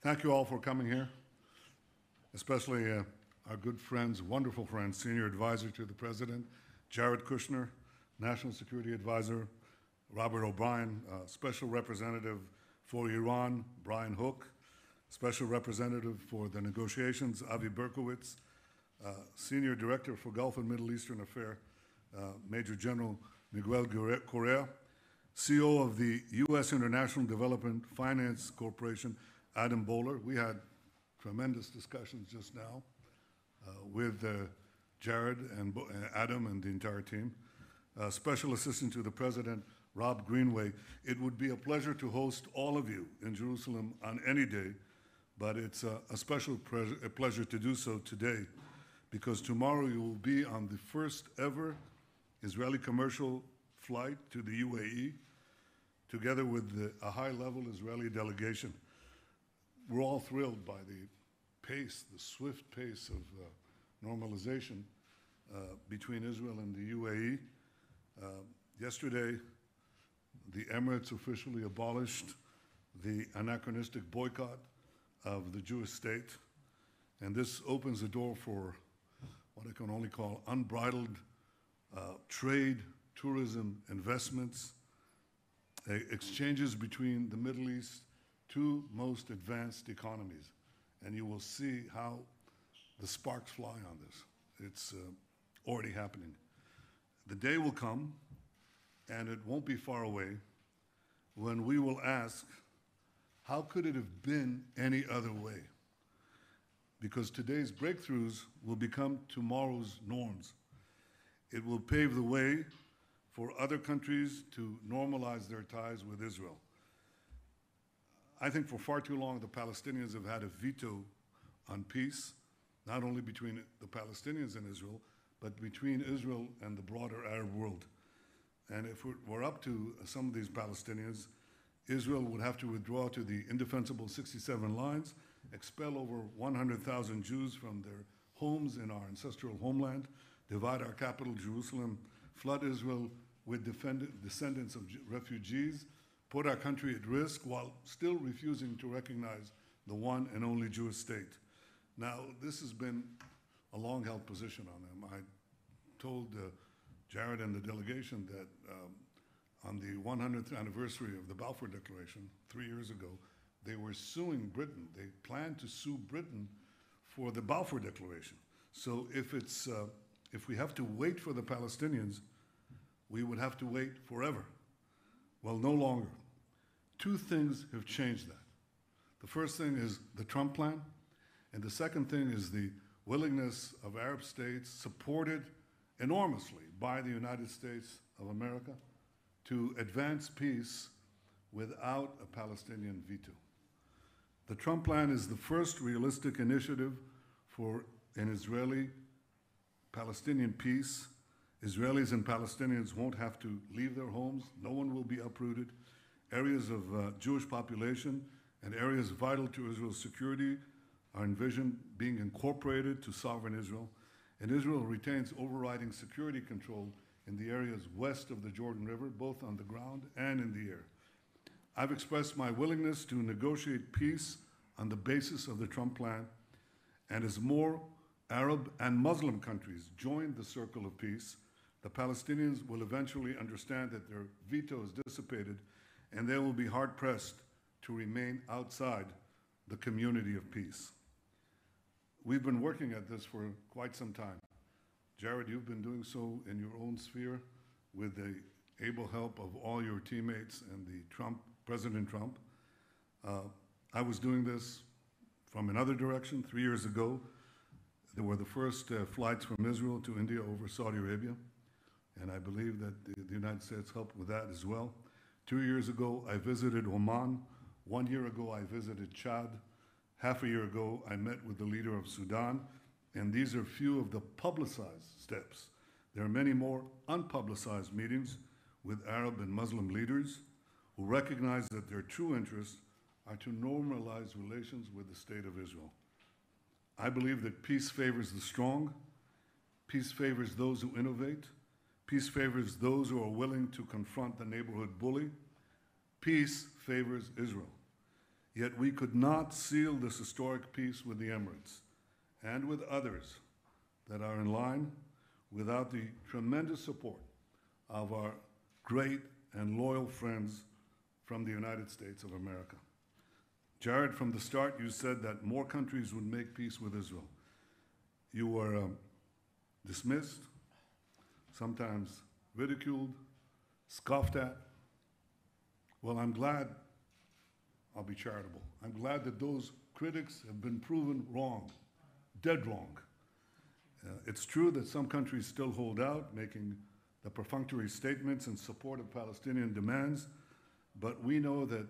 Thank you all for coming here, especially our good friends, wonderful friends, Senior Advisor to the President, Jared Kushner, National Security Advisor, Robert O'Brien, Special Representative for Iran, Brian Hook, Special Representative for the Negotiations, Avi Berkowitz, Senior Director for Gulf and Middle Eastern Affairs, Major General Miguel Correa, CEO of the U.S. International Development Finance Corporation, Adam Bowler. We had tremendous discussions just now with Jared and Adam and the entire team. Special Assistant to the President, Rob Greenway. It would be a pleasure to host all of you in Jerusalem on any day, but it's a special pleasure to do so today, because tomorrow you will be on the first ever Israeli commercial flight to the UAE, together with a high-level Israeli delegation. We're all thrilled by the pace, the swift pace of normalization between Israel and the UAE. Yesterday, the Emirates officially abolished the anachronistic boycott of the Jewish state, and this opens the door for what I can only call unbridled trade, tourism, investments, exchanges between the Middle East, two most advanced economies. And you will see how the sparks fly on this. It's already happening. The day will come, and it won't be far away, when we will ask, how could it have been any other way? Because today's breakthroughs will become tomorrow's norms. It will pave the way for other countries to normalize their ties with Israel. I think for far too long the Palestinians have had a veto on peace, not only between the Palestinians and Israel, but between Israel and the broader Arab world. And if we're up to some of these Palestinians, Israel would have to withdraw to the indefensible 67 lines, expel over 100,000 Jews from their homes in our ancestral homeland, divide our capital, Jerusalem, flood Israel with descendants of refugees, put our country at risk while still refusing to recognize the one and only Jewish state. Now, this has been a long-held position on them. I told Jared and the delegation that on the 100th anniversary of the Balfour Declaration 3 years ago, they were suing Britain. They planned to sue Britain for the Balfour Declaration. So if we have to wait for the Palestinians, we would have to wait forever. Well, no longer. Two things have changed that. The first thing is the Trump plan, and the second thing is the willingness of Arab states, supported enormously by the United States of America, to advance peace without a Palestinian veto. The Trump plan is the first realistic initiative for an Israeli-Palestinian peace. Israelis and Palestinians won't have to leave their homes. No one will be uprooted. Areas of Jewish population and areas vital to Israel's security are envisioned being incorporated to sovereign Israel, and Israel retains overriding security control in the areas west of the Jordan River, both on the ground and in the air. I've expressed my willingness to negotiate peace on the basis of the Trump plan, and as more Arab and Muslim countries join the circle of peace, the Palestinians will eventually understand that their veto is dissipated, and they will be hard-pressed to remain outside the community of peace. We've been working at this for quite some time. Jared, you've been doing so in your own sphere with the able help of all your teammates and President Trump. I was doing this from another direction 3 years ago. There were the first flights from Israel to India over Saudi Arabia, and I believe that the United States helped with that as well. 2 years ago, I visited Oman. 1 year ago, I visited Chad. Half a year ago, I met with the leader of Sudan, and these are few of the publicized steps. There are many more unpublicized meetings with Arab and Muslim leaders who recognize that their true interests are to normalize relations with the State of Israel. I believe that peace favors the strong, peace favors those who innovate, peace favors those who are willing to confront the neighborhood bully, peace favors Israel. Yet we could not seal this historic peace with the Emirates and with others that are in line without the tremendous support of our great and loyal friends from the United States of America. Jared, from the start, you said that more countries would make peace with Israel. You were dismissed, sometimes ridiculed, scoffed at. Well, I'm glad, I'll be charitable, I'm glad that those critics have been proven wrong, dead wrong. It's true that some countries still hold out, making the perfunctory statements in support of Palestinian demands, but we know that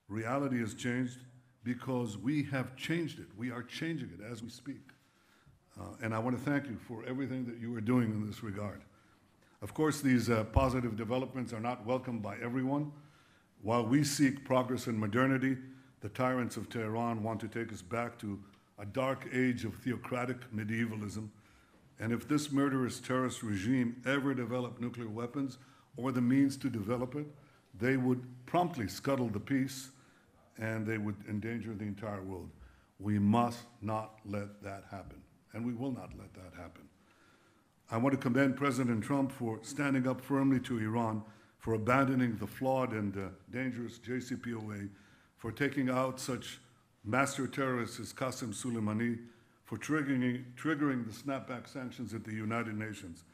reality has changed because we have changed it. We are changing it as we speak. And I want to thank you for everything that you are doing in this regard. Of course, these positive developments are not welcomed by everyone. While we seek progress and modernity, the tyrants of Tehran want to take us back to a dark age of theocratic medievalism. And if this murderous terrorist regime ever developed nuclear weapons or the means to develop it, they would promptly scuttle the peace and they would endanger the entire world. We must not let that happen, and we will not let that happen. I want to commend President Trump for standing up firmly to Iran, for abandoning the flawed and dangerous JCPOA, for taking out such master terrorists as Qasem Soleimani, for triggering the snapback sanctions at the United Nations.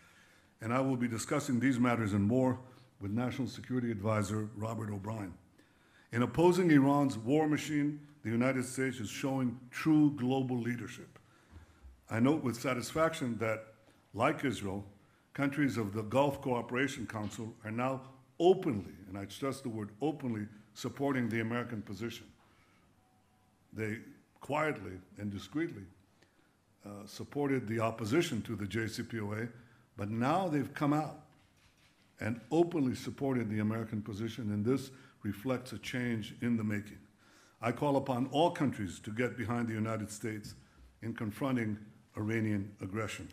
And I will be discussing these matters and more with National Security Advisor Robert O'Brien. In opposing Iran's war machine, the United States is showing true global leadership. I note with satisfaction that, like Israel, countries of the Gulf Cooperation Council are now openly, and I stress the word openly, supporting the American position. They quietly and discreetly supported the opposition to the JCPOA, but now they've come out and openly supported the American position, and this reflects a change in the making. I call upon all countries to get behind the United States in confronting Iranian aggression.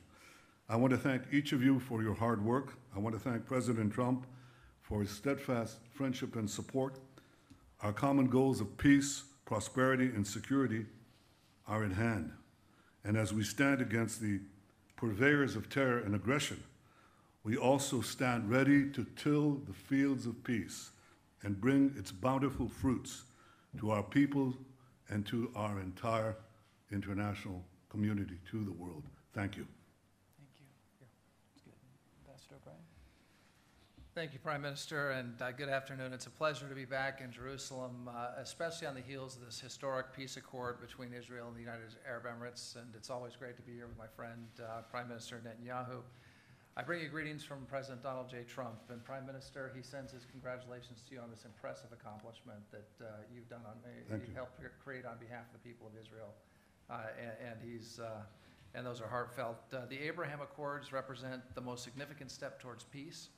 I want to thank each of you for your hard work. I want to thank President Trump for his steadfast friendship and support. Our common goals of peace, prosperity, and security are in hand. And as we stand against the purveyors of terror and aggression, we also stand ready to till the fields of peace and bring its bountiful fruits to our people and to our entire international community, to the world. Thank you. Thank you. Here, that's good. Ambassador O'Brien. Thank you, Prime Minister, and good afternoon. It's a pleasure to be back in Jerusalem, especially on the heels of this historic peace accord between Israel and the United Arab Emirates, and it's always great to be here with my friend, Prime Minister Netanyahu. I bring you greetings from President Donald J. Trump, and Prime Minister, he sends his congratulations to you on this impressive accomplishment that you've done you helped create on behalf of the people of Israel, and those are heartfelt. The Abraham Accords represent the most significant step towards peace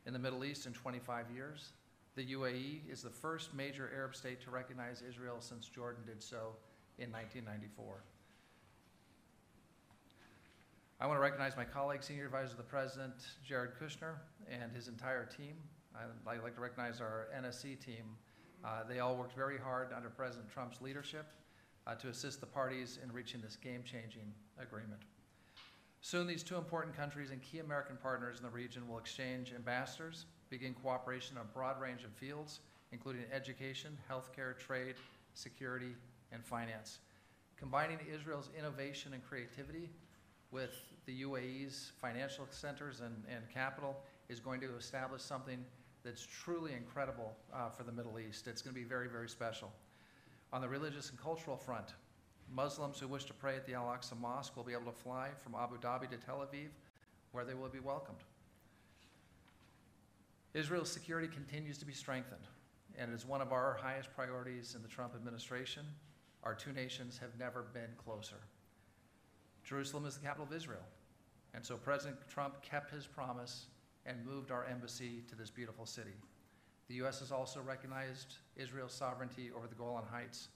in the Middle East in 25 years. The UAE is the first major Arab state to recognize Israel since Jordan did so in 1994. I want to recognize my colleague, Senior Advisor to the President, Jared Kushner, and his entire team. I'd like to recognize our NSC team. They all worked very hard under President Trump's leadership to assist the parties in reaching this game-changing agreement. Soon, these two important countries and key American partners in the region will exchange ambassadors, begin cooperation on a broad range of fields, including education, healthcare, trade, security, and finance. Combining Israel's innovation and creativity with the UAE's financial centers and capital is going to establish something that's truly incredible for the Middle East. It's going to be very, very special. On the religious and cultural front, Muslims who wish to pray at the Al-Aqsa Mosque will be able to fly from Abu Dhabi to Tel Aviv, where they will be welcomed. Israel's security continues to be strengthened, and it is one of our highest priorities in the Trump administration. Our two nations have never been closer. Jerusalem is the capital of Israel, and so President Trump kept his promise and moved our embassy to this beautiful city. The U.S. has also recognized Israel's sovereignty over the Golan Heights.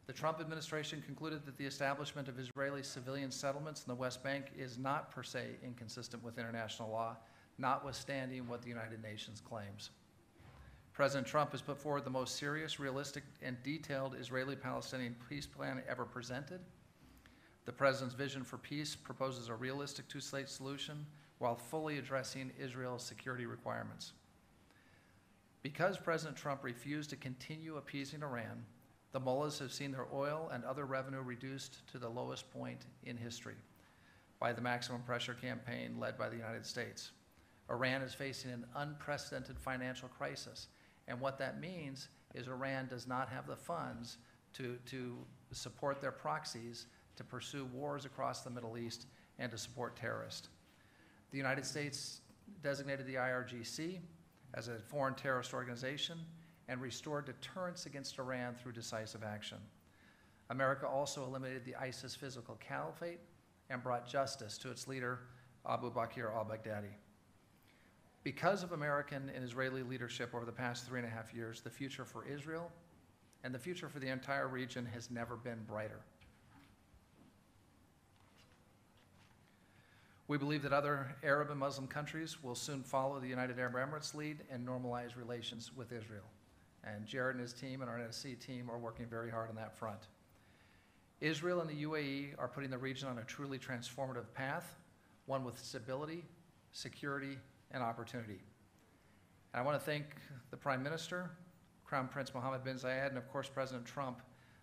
The Trump administration concluded that the establishment of Israeli civilian settlements in the West Bank is not per se inconsistent with international law, notwithstanding what the United Nations claims. President Trump has put forward the most serious, realistic, and detailed Israeli-Palestinian peace plan ever presented. The President's vision for peace proposes a realistic two-state solution while fully addressing Israel's security requirements. Because President Trump refused to continue appeasing Iran, the mullahs have seen their oil and other revenue reduced to the lowest point in history by the maximum pressure campaign led by the United States. Iran is facing an unprecedented financial crisis, and what that means is Iran does not have the funds to support their proxies, to pursue wars across the Middle East, and to support terrorists. The United States designated the IRGC as a foreign terrorist organization and restored deterrence against Iran through decisive action. America also eliminated the ISIS physical caliphate and brought justice to its leader, Abu Bakr al-Baghdadi. Because of American and Israeli leadership over the past 3.5 years, the future for Israel and the future for the entire region has never been brighter. We believe that other Arab and Muslim countries will soon follow the United Arab Emirates' lead and normalize relations with Israel. And Jared and his team and our NSC team are working very hard on that front. Israel and the UAE are putting the region on a truly transformative path, one with stability, security, and opportunity. And I want to thank the Prime Minister, Crown Prince Mohammed bin Zayed, and of course President Trump.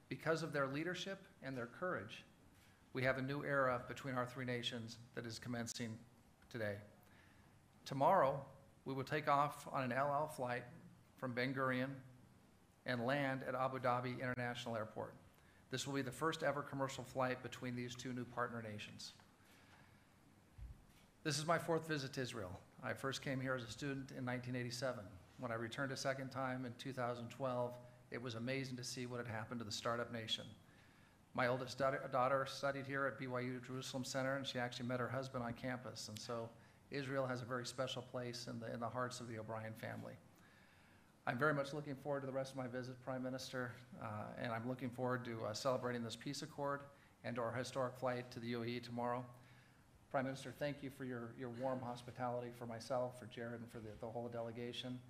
Because of their leadership and their courage, we have a new era between our three nations that is commencing today. Tomorrow, we will take off on an El Al flight from Ben Gurion and land at Abu Dhabi International Airport. This will be the first ever commercial flight between these two new partner nations. This is my 4th visit to Israel. I first came here as a student in 1987. When I returned a second time in 2012, it was amazing to see what had happened to the startup nation. My oldest daughter studied here at BYU Jerusalem Center, and she actually met her husband on campus. And so Israel has a very special place in the hearts of the O'Brien family. I'm very much looking forward to the rest of my visit, Prime Minister, and I'm looking forward to celebrating this peace accord and our historic flight to the UAE tomorrow. Prime Minister, thank you for your warm hospitality for myself, for Jared, and for the whole delegation.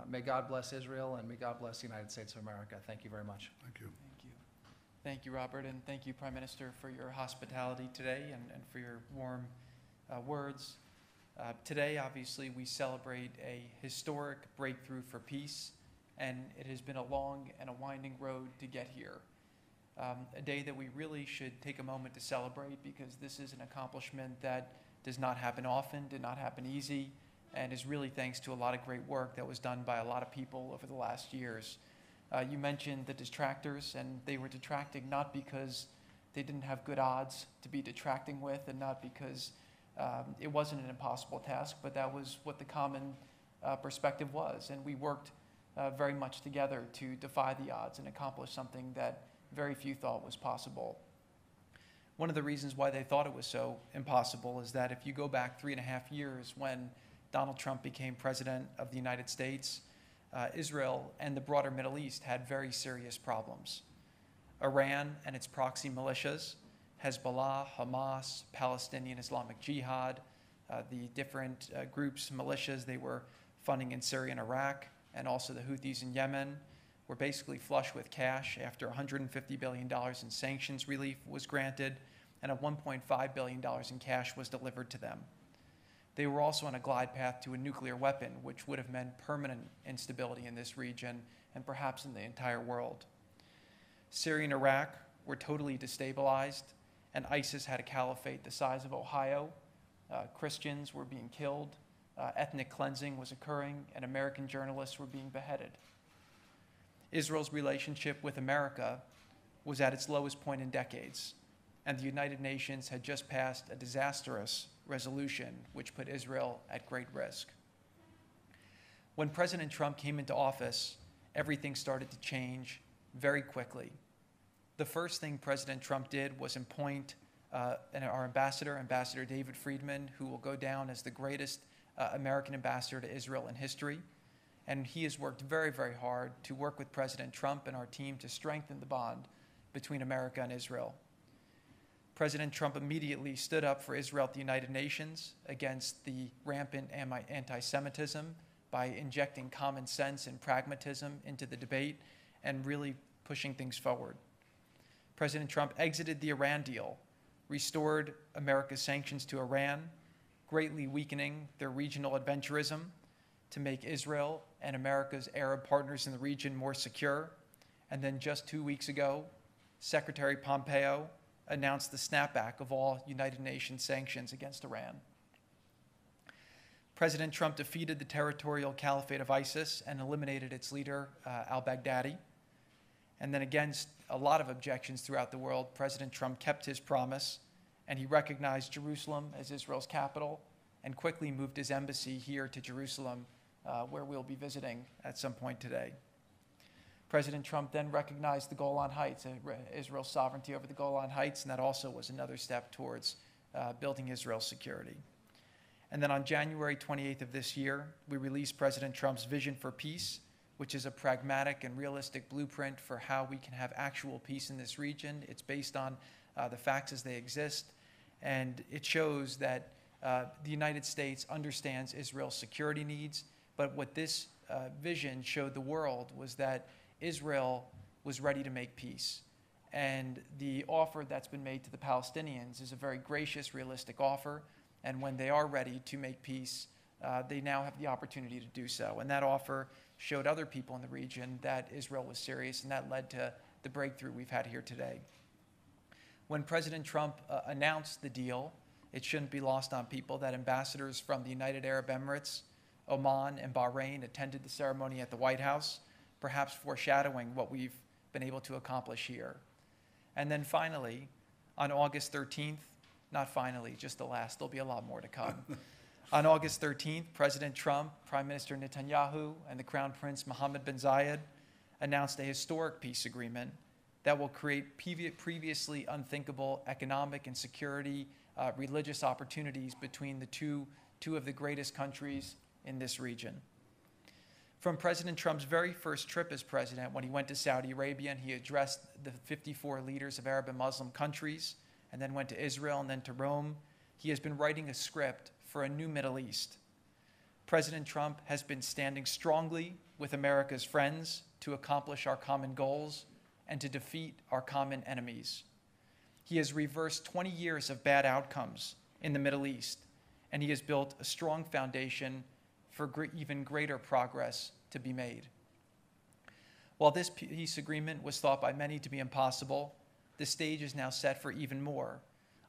May God bless Israel, and may God bless the United States of America. Thank you very much. Thank you. Thank you. Thank you, Robert, and thank you, Prime Minister, for your hospitality today and for your warm words. Today, obviously, we celebrate a historic breakthrough for peace, and it has been a long and a winding road to get here. A day that we really should take a moment to celebrate, because this is an accomplishment that does not happen often, did not happen easy, and is really thanks to a lot of great work that was done by a lot of people over the last years. You mentioned the detractors, and they were detracting not because they didn't have good odds to be detracting with, and not because it wasn't an impossible task, but that was what the common perspective was. And we worked very much together to defy the odds and accomplish something that very few thought was possible. One of the reasons why they thought it was so impossible is that if you go back 3.5 years when Donald Trump became president of the United States, Israel and the broader Middle East had very serious problems. Iran and its proxy militias, Hezbollah, Hamas, Palestinian Islamic Jihad, the different groups, militias they were funding in Syria and Iraq, and also the Houthis in Yemen, were basically flush with cash after $150 billion in sanctions relief was granted and $1.5 billion in cash was delivered to them. They were also on a glide path to a nuclear weapon, which would have meant permanent instability in this region and perhaps in the entire world. Syria and Iraq were totally destabilized, and ISIS had a caliphate the size of Ohio. Christians were being killed, ethnic cleansing was occurring, and American journalists were being beheaded. Israel's relationship with America was at its lowest point in decades, and the United Nations had just passed a disastrous resolution which put Israel at great risk. When President Trump came into office, everything started to change very quickly. The first thing President Trump did was appoint our ambassador, Ambassador David Friedman, who will go down as the greatest American ambassador to Israel in history. And he has worked very, very hard to work with President Trump and our team to strengthen the bond between America and Israel. President Trump immediately stood up for Israel at the United Nations against the rampant anti-Semitism by injecting common sense and pragmatism into the debate and really pushing things forward. President Trump exited the Iran deal, restored America's sanctions to Iran, greatly weakening their regional adventurism to make Israel and America's Arab partners in the region more secure. And then just 2 weeks ago, Secretary Pompeo announced the snapback of all United Nations sanctions against Iran. President Trump defeated the territorial caliphate of ISIS and eliminated its leader, al-Baghdadi. And then against a lot of objections throughout the world, President Trump kept his promise, and he recognized Jerusalem as Israel's capital and quickly moved his embassy here to Jerusalem, where we'll be visiting at some point today. President Trump then recognized the Golan Heights, Israel's sovereignty over the Golan Heights, and that also was another step towards building Israel's security. And then on January 28th of this year, we released President Trump's Vision for Peace, which is a pragmatic and realistic blueprint for how we can have actual peace in this region. It's based on the facts as they exist, and it shows that the United States understands Israel's security needs, but what this vision showed the world was that Israel was ready to make peace. And the offer that's been made to the Palestinians is a very gracious, realistic offer. And when they are ready to make peace, they now have the opportunity to do so. And that offer showed other people in the region that Israel was serious, and that led to the breakthrough we've had here today. When President Trump announced the deal, it shouldn't be lost on people that ambassadors from the United Arab Emirates, Oman, and Bahrain attended the ceremony at the White House, perhaps foreshadowing what we've been able to accomplish here. And then finally, on August 13th, not finally, just the last, there'll be a lot more to come. On August 13th, President Trump, Prime Minister Netanyahu, and the Crown Prince Mohammed bin Zayed announced a historic peace agreement that will create previously unthinkable economic and security, religious opportunities between the two of the greatest countries in this region. From President Trump's very first trip as president, when he went to Saudi Arabia and he addressed the 54 leaders of Arab and Muslim countries, and then went to Israel and then to Rome, he has been writing a script for a new Middle East. President Trump has been standing strongly with America's friends to accomplish our common goals and to defeat our common enemies. He has reversed 20 years of bad outcomes in the Middle East, and he has built a strong foundation for even greater progress to be made. While this peace agreement was thought by many to be impossible, the stage is now set for even more.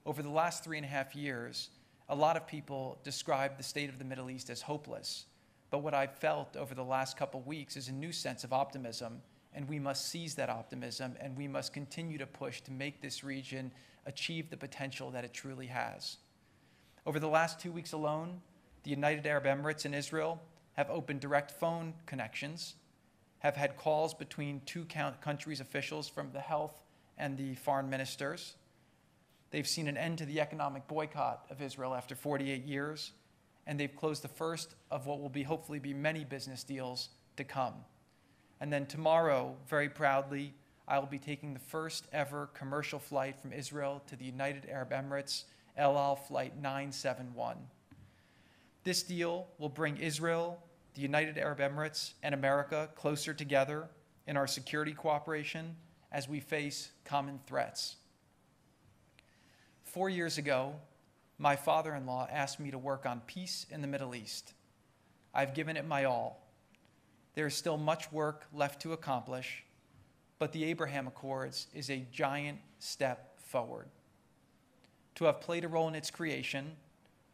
Over the last 3.5 years, a lot of people describe the state of the Middle East as hopeless. But what I've felt over the last couple weeks is a new sense of optimism, and we must seize that optimism, and we must continue to push to make this region achieve the potential that it truly has. Over the last 2 weeks alone, the United Arab Emirates and Israel have opened direct phone connections, have had calls between two countries' officials from the health and the foreign ministers. They've seen an end to the economic boycott of Israel after 48 years, and they've closed the first of what will be hopefully be many business deals to come. And then tomorrow, very proudly, I will be taking the first ever commercial flight from Israel to the United Arab Emirates, El Al Flight 971. This deal will bring Israel, the United Arab Emirates, and America closer together in our security cooperation as we face common threats. 4 years ago, my father-in-law asked me to work on peace in the Middle East. I've given it my all. There is still much work left to accomplish, but the Abraham Accords is a giant step forward. To have played a role in its creation,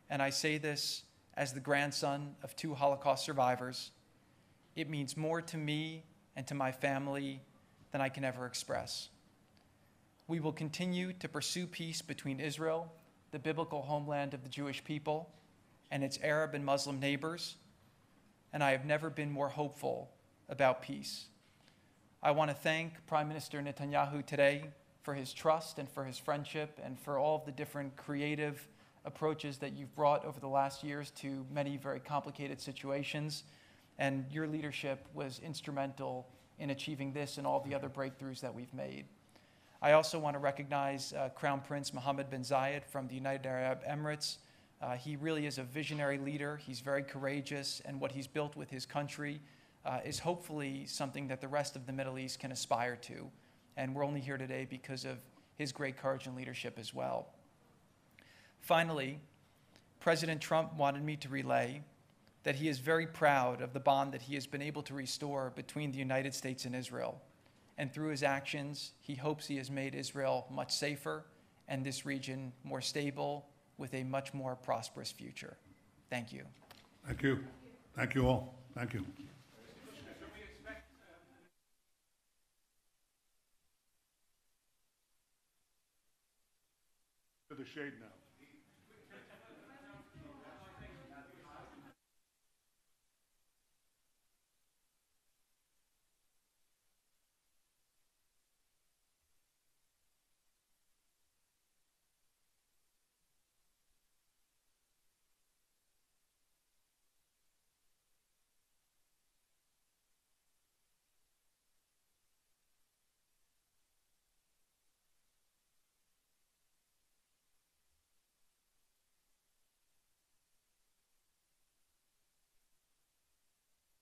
and I say this as the grandson of 2 Holocaust survivors, it means more to me and to my family than I can ever express. We will continue to pursue peace between Israel, the biblical homeland of the Jewish people, and its Arab and Muslim neighbors, and I have never been more hopeful about peace. I want to thank Prime Minister Netanyahu today for his trust and for his friendship and for all of the different creative approaches that you've brought over the last years to many very complicated situations. And your leadership was instrumental in achieving this and all the other breakthroughs that we've made. I also want to recognize Crown Prince Mohammed bin Zayed from the United Arab Emirates, He really is a visionary leader. He's very courageous, and what he's built with his country is hopefully something that the rest of the Middle East can aspire to. And we're only here today because of his great courage and leadership as well. Finally, President Trump wanted me to relay that he is very proud of the bond that he has been able to restore between the United States and Israel. And through his actions, he hopes he has made Israel much safer and this region more stable with a much more prosperous future. Thank you. Thank you. Thank you all. Thank you. To the shade now.